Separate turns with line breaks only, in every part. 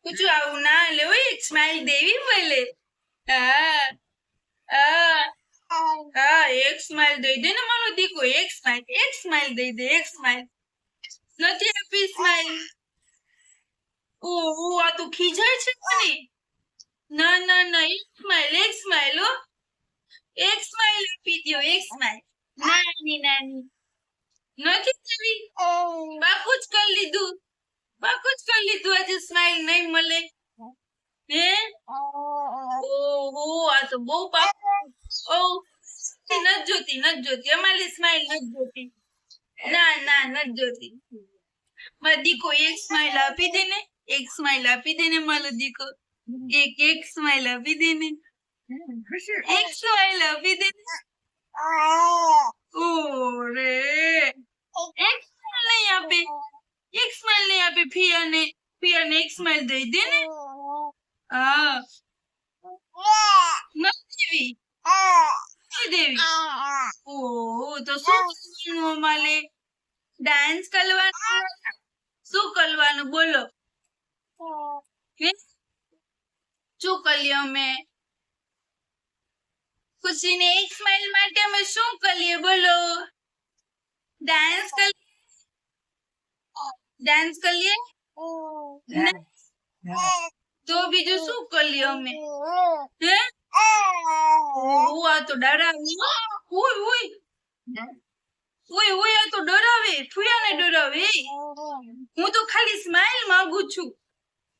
कुछ आऊ ना ले एक स्माइल देवी बोले हाँ हाँ एक स्माइल दे दे ना मानो देखो एक स्माइल दे दे एक स्माइल નથી આપી સ્માઈલ ઓહો આ તો ખીજાય છે મને ના ના ના એક સ્માઈલ હો એક સ્માઈલ આપી દ્યો એક સ્માઈલ નાની નાની નથી કરી બાકુ જ કરી લીધું આજે સ્માઈલ નહીં મળે હે ઓહો આ તો બહુ પાકું ઓ નથી જોતી અમારી સ્માઈલ નથી જોતી ના ના નથી જોતી મારો દીકો એક સ્માઈલ આપી દે ને મારો દીકો એક સ્માઈલ આપી દે ને એક સ્માઈલ આપી દે ને ઓરે એક સ્માઈલ નહીં આપે ફિયાને એક સ્માઈલ દઈ દે ને હા નથી દેવી ઓહો તો શું કરવાનું અમારે ડાન્સ કરવાનું શું કરવાનું બોલો શું કરીએ અમે ખુશીને એક સ્માઈલ માટે અમે શું કરીએ બોલો ડાન્સ કરીએ તો બીજું શું કરીએ અમે હે આ તો ડરાવે ઓય આ તો ડરાવે ફુયાને ડરાવે હું તો ખાલી સ્માઈલ માંગુ છું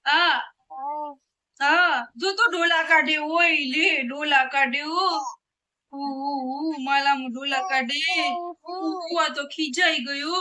હા જો તો ડોલા કાઢે ઓય લે ડોલા કાઢે માલામાં ડોલા કાઢે આ તો ખીજાઈ ગયો